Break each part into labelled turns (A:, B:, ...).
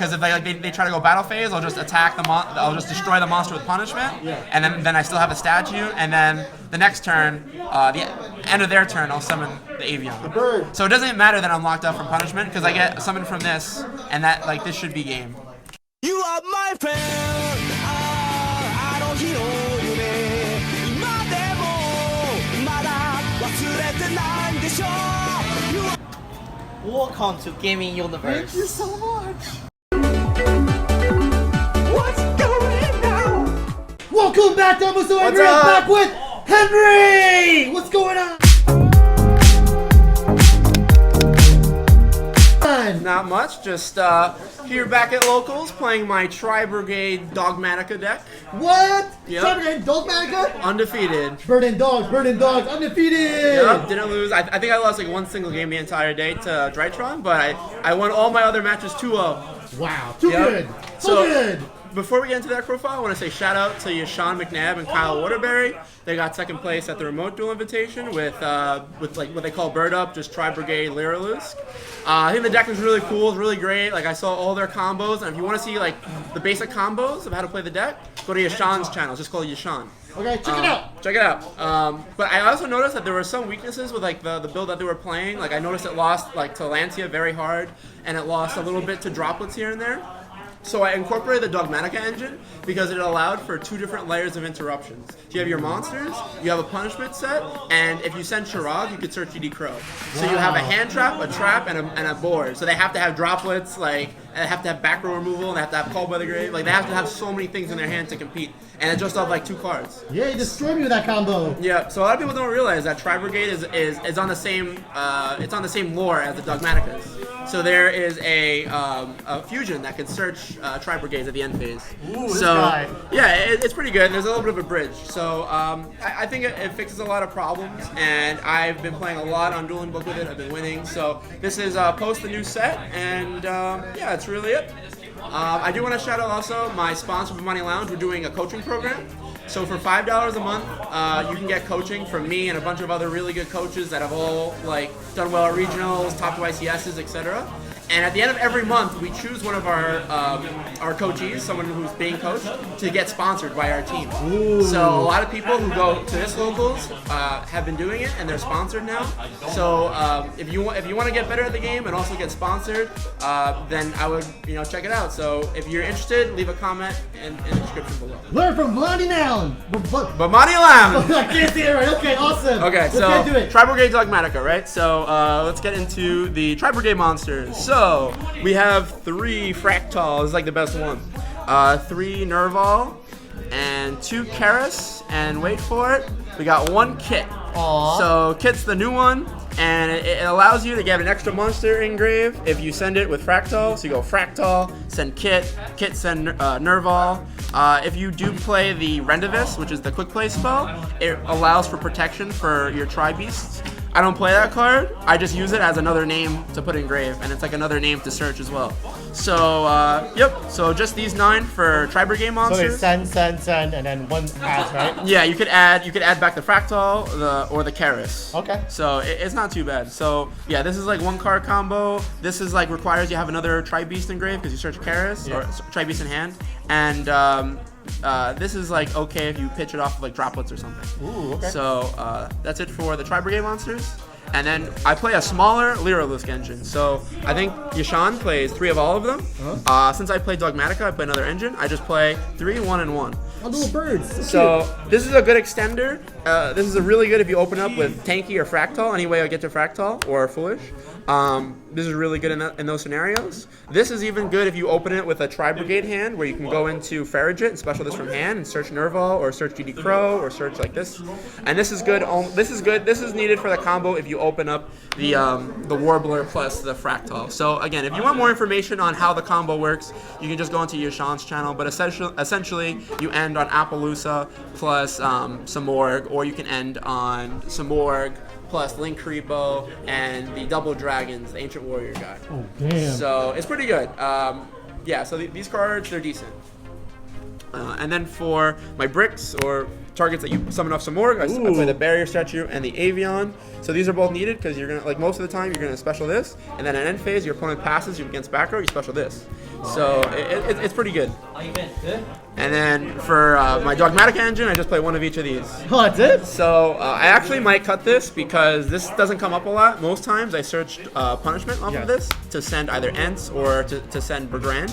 A: Because if they try to go battle phase, I'll just attack I'll just destroy the monster with punishment, and then I still have a statue, and then the next turn, the end of their turn, I'll summon the Avian.
B: The bird.
A: So it doesn't matter that I'm locked up from punishment because I get summoned from this, and that this should be game.
C: You are my friend.
D: Welcome to Gaming Universe.
B: Thank you so much.
C: What's going on?
B: Welcome back to episode.
D: What's
B: We're
D: up?
B: back with Henry. What's going on?
A: Not much, just here back at locals playing my Tri-Brigade Dogmatika deck.
B: What?
A: Yep.
B: Tri-Brigade Dogmatika?
A: Undefeated.
B: Bird and dogs, undefeated.
A: Yep, didn't lose. I think I lost like one single game the entire day to Drytron, but I won all my other matches 2-0.
B: Wow, too
A: Yep.
B: good. So good.
A: Before we get into that profile, I want to say shout out to Yashawn McNabb and Kyle Waterbury. They got second place at the remote duel invitation with like what they call Bird Up, just Tri-Brigade Lyrilusk. I think the deck was really cool, it's really great. Like I saw all their combos, and if you want to see like the basic combos of how to play the deck, go to Yashawn's channel. It's just called Yashawn.
B: Okay, check it out.
A: Check it out. But I also noticed that there were some weaknesses with like the build that they were playing. Like I noticed it lost like to Lancia very hard, and it lost a little bit to droplets here and there. So I incorporated the Dogmatika engine because it allowed for 2 different layers of interruptions. So you have your monsters, you have a punishment set, and if you send Shirag, you could search GD Crow. So you have a hand trap, a trap, and a board. So they have to have droplets, like they have to have back row removal, and they have to have Call by the Grave. Like they have to have so many things in their hand to compete, and it's just off like 2 cards.
B: Yeah, you destroyed me with that combo.
A: Yeah, so a lot of people don't realize that Tri-Brigade is on the same it's on the same lore as the Dogmatikas. So there is a fusion that can search Tri-Brigades at the end phase.
B: Ooh, this
A: so
B: guy.
A: yeah, it's pretty good. There's a little bit of a bridge. So I think it fixes a lot of problems, and I've been playing a lot on Dueling Book with it. I've been winning. So this is post the new set, and yeah, that's really it. I do want to shout out also my sponsor for Money Lounge. We're doing a coaching program. So for $5 a month, you can get coaching from me and a bunch of other really good coaches that have all like done well at regionals, top to ICSs, etc. And at the end of every month, we choose one of our coachees, someone who's being coached, to get sponsored by our team.
B: Ooh.
A: So a lot of people who go to this locals have been doing it, and they're sponsored now. So if you want to get better at the game and also get sponsored, then I would check it out. So if you're interested, leave a comment in the description below.
B: Learn from Blondie now.
A: But Money Lounge.
B: I can't say it right. Okay, awesome.
A: Okay,
B: Let's
A: so
B: get to it.
A: Tri-Brigade Dogmatika, right? So let's get into the Tri-Brigade monsters. So we have 3 Fractals, is like the best one. 3 Nerval, and 2 Karis, and wait for it, we got 1 Kit.
B: Aww.
A: So Kit's the new one, and it allows you to get an extra monster engrave if you send it with Fractal. So you go Fractal, send Kit, Kit send Nerval. If you do play the Rendivis, which is the quick play spell, it allows for protection for your Tri-Beasts. I don't play that card. I just use it as another name to put in grave, and it's like another name to search as well. So, yep. So just these 9 for Tri-Brigade monsters.
B: So they send, and then 1 adds, right?
A: Yeah, you could add back the Fractal or the Karis.
B: Okay.
A: So it's not too bad. So yeah, this is like 1 card combo. This is like requires you have another Tri-Beast engrave because you search Karis or Tri-Beast in hand, and this is like okay if you pitch it off of like droplets or something.
B: Ooh, okay.
A: So that's it for the Tri-Brigade monsters. And then I play a smaller Lyrilusk engine. So I think Yashawn plays 3 of all of them. Since I play Dogmatika, I play another engine. I just play 3, 1, and 1.
B: Oh, little birds.
A: So this is a good extender. This is a really good if you open up with Tanky or Fractal. Any way I get to Fractal or Foolish. This is really good in those scenarios. This is even good if you open it with a Tri-Brigade hand where you can go into Farragut and special this from hand and search Nerval or search GD Crow or search like this. And this is good. This is good. This is needed for the combo if you open up the Warbler plus the Fractal. So again, if you want more information on how the combo works, you can just go into Yashawn's channel. But essentially, you end on Appaloosa plus some Morg, or you can end on some Morg plus Link Creepo and the Double Dragons, the Ancient Warrior guy.
B: Oh, damn.
A: So it's pretty good. Yeah, so these cards, they're decent. And then for my bricks, or targets that you summon off some more. I play the Barrier Statue and the Avion. So these are both needed because you're gonna, like most of the time, you're gonna special this, and then at end phase, your opponent passes you against back row, you special this. So it's pretty good. And then for my Dogmatika engine, I just play one of each of these.
B: Oh, that's it?
A: So I actually might cut this because this doesn't come up a lot. Most times I searched punishment off of this to send either Ents or to send Bergrand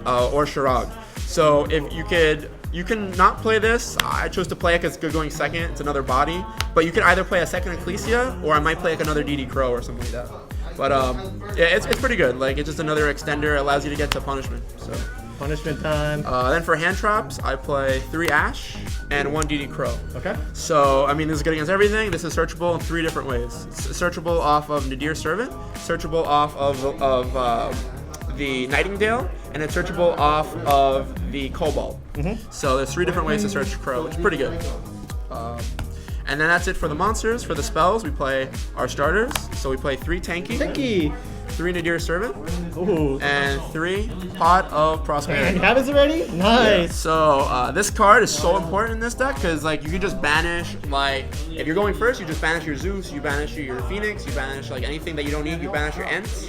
A: or Shirag. So if you can not play this. I chose to play it because it's good going second. It's another body. But you could either play a second Ecclesia or I might play like another DD Crow or something like that. But yeah, it's pretty good. Like it's just another extender. It allows you to get to punishment. So.
B: Punishment time.
A: Then for hand traps, I play 3 Ash and 1 DD Crow.
B: Okay.
A: So, I mean, this is good against everything. This is searchable in 3 different ways. It's searchable off of Nadir Servant, searchable off of the Nightingale, and it's searchable off of the Cobalt. So there's 3 different ways to search Crow, which is pretty good. And then that's it for the monsters. For the spells, we play our starters. So we play 3 Tanky. 3 Nadir Servant,
B: Ooh.
A: and 3 Pot of Prosperity.
B: And you have this already? Nice.
A: So this card is so important in this deck because like you can just banish, like if you're going first, you just banish your Zeus, you banish your Phoenix, you banish like anything that you don't need, you banish your Ents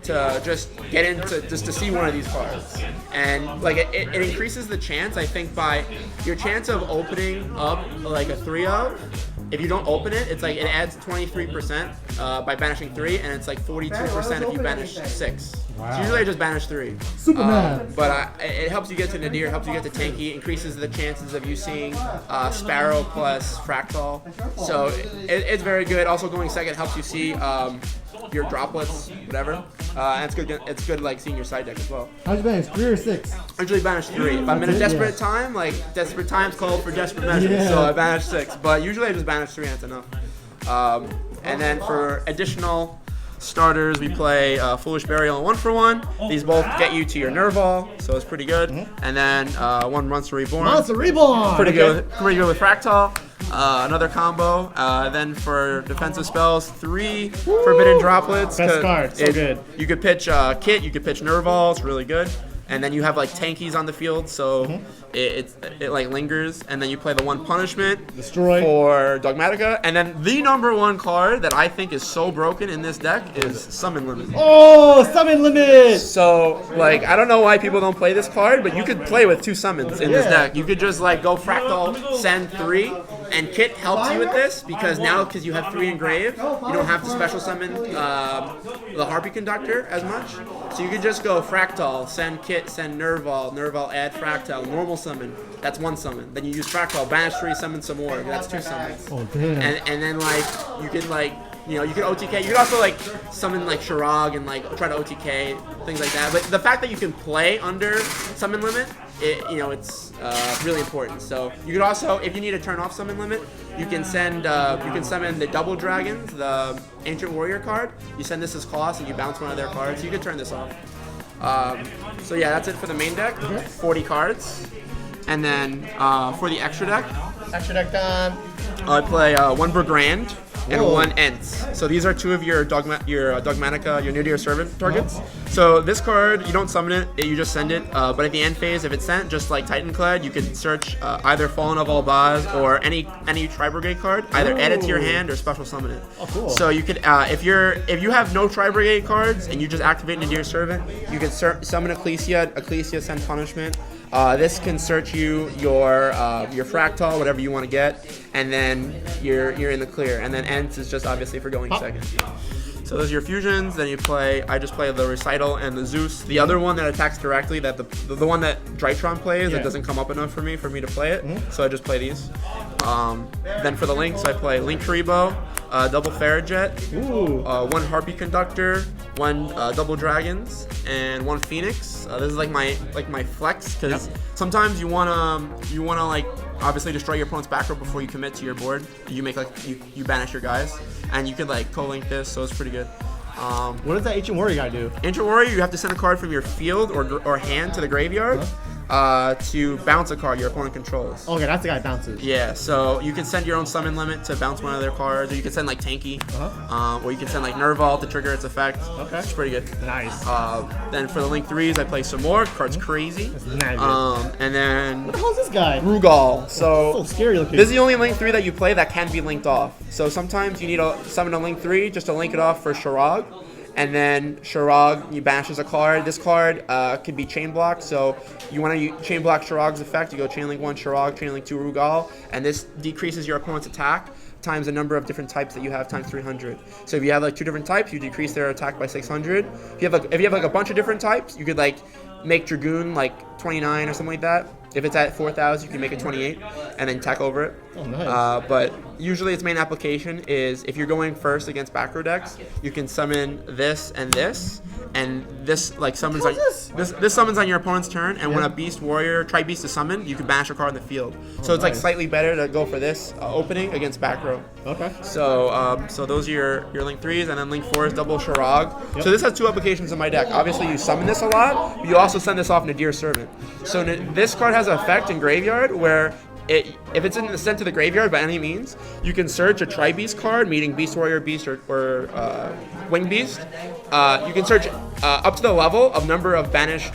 A: to just get into just to see one of these cards. And like it increases the chance, I think, by your chance of opening up like a 3 of. If you don't open it, it's like it adds 23% by banishing 3, and it's like 42% if you banish 6.
B: Wow.
A: So usually I just banish 3.
B: Superman.
A: But it helps you get to Nadir, helps you get to Tanky, increases the chances of you seeing Sparrow plus Fractal. So it's very good. Also going second helps you see your droplets, whatever. And it's good. It's good like seeing your side deck as well.
B: How's you banish? 3 or 6?
A: I usually banish 3. If I'm in a desperate time, like desperate times call for desperate measures,
B: Yeah.
A: so I banish 6. But usually I just banish 3 and it's enough. And then for additional starters, we play Foolish Burial and 1-for-1. These both get you to your Nerval, so it's pretty good. And then 1 Monster Reborn.
B: Monster Reborn!
A: Pretty good with Fractal. Another combo. Then for defensive spells, 3 Forbidden Droplets.
B: Best card, so good.
A: You could pitch Kit, you could pitch Nerval, it's really good. And then you have like tankies on the field, so it like lingers. And then you play the 1 punishment
B: Destroy.
A: for Dogmatika. And then the #1 card that I think is so broken in this deck is Summon Limit.
B: Oh, Summon Limit!
A: So, like, I don't know why people don't play this card, but you could play with 2 summons in this deck. You could just, like, go Fractal, send 3, and Kit helps you with this because now, because you have 3 engraved, you don't have to special summon the Harpy Conductor as much. So you could just go Fractal, send Kit, send Nerval, Nerval add Fractal, normal summon. That's 1 summon. Then you use Fractal, banish 3, summon some more. That's 2 summons.
B: Oh, damn.
A: And then, like, you can, like, you know, you can OTK. You can also like summon like Shirag and like try to OTK, things like that. But the fact that you can play under summon limit, it's really important. So you could also, if you need to turn off summon limit, you can summon the Double Dragons, the Ancient Warrior card. You send this as cost and you bounce one of their cards. So you could turn this off. So yeah, that's it for the main deck. 40 cards. And then for the extra deck, I play 1 Bergrand and 1 Ents. So these are 2 of your Dogmatika, your Nadir Servant targets. So this card, you don't summon it, you just send it. But at the end phase, if it's sent, just like Titanclad, you can search either Fallen of Albaz or any Tri-Brigade card, either add it to your hand or special summon it.
B: Oh, cool.
A: So you could, if you have no Tri-Brigade cards and you just activate Nadir Servant, you can summon Ecclesia, send punishment. This can search your Fractal, whatever you want to get, and then you're in the clear. And then Ents is just obviously for going second. So those are your fusions. Then I just play the Recital and the Zeus. The other one that attacks directly, that the one that Drytron plays, it doesn't come up enough for me to play it. So I just play these. Then for the links, I play Link Karibo, double Farajet, 1 Harpy Conductor, 1 Double Dragons, and 1 Phoenix. This is like my flex because sometimes you wanna like obviously destroy your opponent's back row before you commit to your board. You make you banish your guys, and you could like co-link this, so it's pretty good.
B: What does that Ancient Warrior guy do?
A: Ancient Warrior, you have to send a card from your field or hand to the graveyard. to bounce a card your opponent controls.
B: Okay, that's the guy that bounces.
A: Yeah, so you can send your own summon limit to bounce one of their cards, or you can send like Tanky, or you can send like Nerval to trigger its effect.
B: Okay.
A: It's pretty good.
B: Nice.
A: Then for the Link 3s, I play some more. Card's crazy.
B: That's not good.
A: And then
B: What the hell is this guy?
A: Rugal.
B: So
A: So
B: scary looking.
A: this is the only Link 3 that you play that can be linked off. So sometimes you need to summon a Link 3 just to link it off for Sharag. And then Sharag, you banishes a card. This card could be chain blocked. So you want to chain block Sharag's effect. You go chain link 1 Sharag, chain link 2 Rugal. And this decreases your opponent's attack times the number of different types that you have times 300. So if you have like 2 different types, you decrease their attack by 600. If you have like a bunch of different types, you could like make Dragoon like 29 or something like that. If it's at 4,000, you can make it 28 and then tech over it.
B: Oh, nice.
A: But usually its main application is if you're going first against back row decks, you can summon this, and this like summons on this summons on your opponent's turn. And when a beast warrior Tri-Beast is summoned, you can banish a card in the field. So it's like
B: nice.
A: slightly better to go for this opening against back row.
B: Okay.
A: So so those are your Link 3s, and then Link 4 is double Sharag. So this has 2 applications in my deck. Obviously you summon this a lot, but you also send this off Nadir Servant. So this card has an effect in Graveyard where if it's in the sent to the graveyard by any means, you can search a Tri-Beast card, meaning Beast Warrior, Beast, or Wing Beast. You can search up to the level of number of banished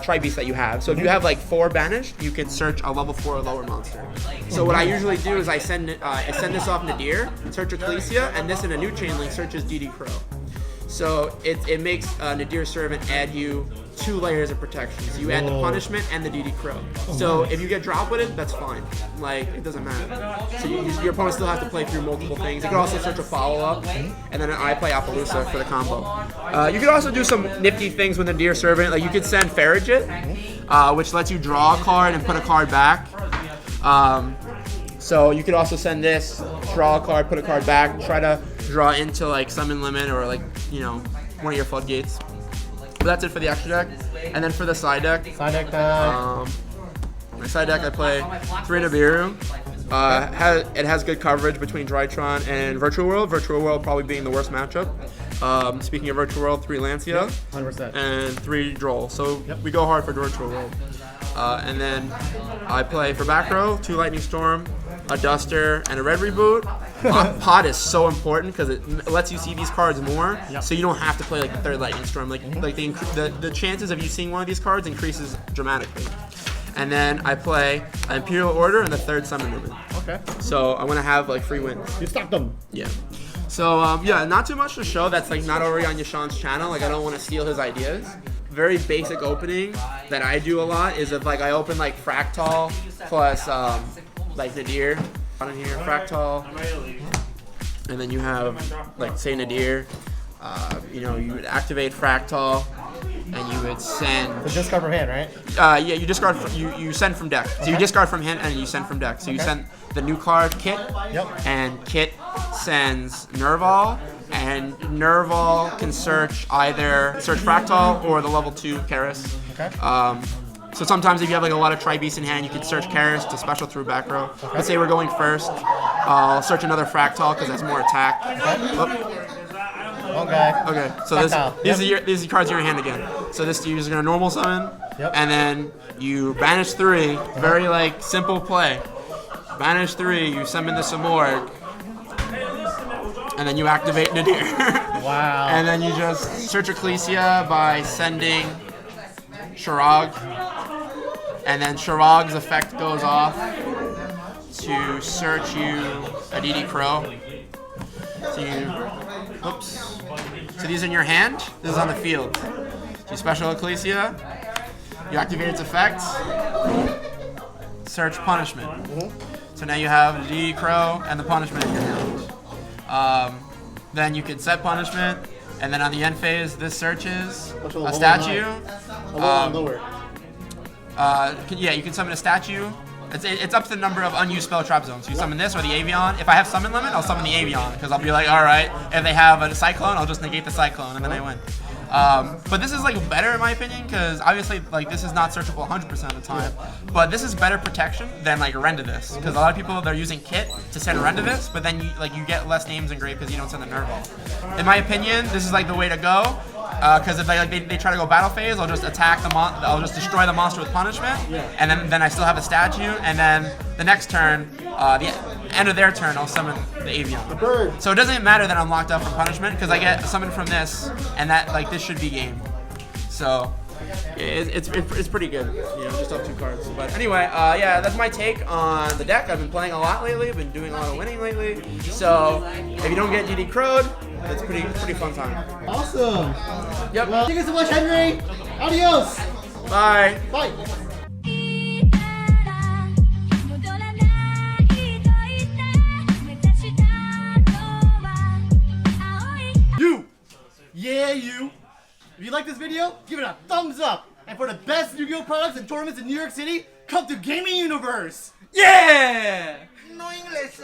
A: Tri-Beasts that you have. So if you have like 4 banished, you can search a level 4 or lower monster. So what I usually do is I send this off Nadir, search Ecclesia, and this in a new chain link searches DD Crow. So it makes Nadir Servant add you 2 layers of protection. So you add the punishment and the DD Crow. So if you get drop with it, that's fine. Like, it doesn't matter. So your opponent still has to play through multiple things. You can also search a follow-up, and then I play Appaloosa for the combo. You could also do some nifty things with Nadir Servant. Like you could send Farragut, which lets you draw a card and put a card back. So you could also send this, draw a card, put a card back, try to draw into like Summon Limit or like, you know, one of your floodgates. But that's it for the extra deck. And then for the side deck,
B: Side deck time.
A: my side deck I play 3 Nibiru. It has good coverage between Drytron and Virtual World. Virtual World probably being the worst matchup. Speaking of Virtual World, 3 Lancia
B: 100%.
A: and 3 Droll. So we go hard for Virtual World. And then I play for back row 2 Lightning Storm, a Duster, and a Red Reboot. Pot is so important because it lets you see these cards more, so you don't have to play like the 3rd Lightning Storm. Like the chances of you seeing one of these cards increases dramatically. And then I play an Imperial Order and the 3rd Summon Limit.
B: Okay.
A: So I want to have like free wins.
B: You stopped them.
A: Yeah. So yeah, not too much to show that's like not already on Yashan's channel. Like I don't want to steal his ideas. Very basic opening that I do a lot is if like I open like Fractal plus like Nadir on here, Fractal, and then you have like say Nadir, you know, you would activate Fractal and you would send.
B: The discard from hand, right?
A: Yeah, you discard. You send from deck. So you discard from hand and you send from deck. So you send the new card Kit, and Kit sends Nerval, and Nerval can search either Fractal or the level 2 Karis.
B: Okay.
A: So sometimes if you have like a lot of Tri-Beasts in hand, you can search Karis to special through back row. Let's say we're going first. I'll search another Fractal because that's more attack. Okay. So these are cards in your hand again. So this you're just gonna normal summon, and then you banish 3. Very like simple play. Banish 3. You summon the Samorg, and then you activate Nadir.
B: Wow.
A: And then you just search Ecclesia by sending Sharag, and then Sharag's effect goes off to search you a DD Crow. So these are in your hand. This is on the field. So you special Ecclesia. You activate its effect. Search punishment. So now you have the DD Crow and the punishment in your hand. Then you can set punishment, and then on the end phase, this searches a statue.
B: Lower.
A: Yeah, you can summon a statue. It's up to the number of unused spell trap zones. So you summon this or the Avion. If I have summon limit, I'll summon the Avion because I'll be like, all right. If they have a Cyclone, I'll just negate the Cyclone and then I win. But this is like better in my opinion because obviously like this is not searchable 100% of the time. But this is better protection than like Rend to this because a lot of people they're using Kit to send Rend to this, but then you get less names engraved because you don't send the Nerval. In my opinion, this is like the way to go. Because if they try to go battle phase, I'll just attack I'll just destroy the monster with punishment, and then I still have a statue, and then the next turn, the end of their turn, I'll summon the avian.
B: The bird.
A: So it doesn't matter that I'm locked up from punishment because I get summoned from this, and that this should be game. So it's pretty good, you know, just off 2 cards. But anyway, yeah, that's my take on the deck. I've been playing a lot lately. Been doing a lot of winning lately. So if you don't get GD crowed, it's pretty fun time.
B: Awesome.
A: Yep.
B: Well, thank you so much, Henry. Adios.
A: Bye.
B: Bye. You. Yeah, you. If you like this video, give it a thumbs up. And for the best Yu-Gi-Oh products and tournaments in New York City, come to Gaming Universe.
A: Yeah.
D: No English.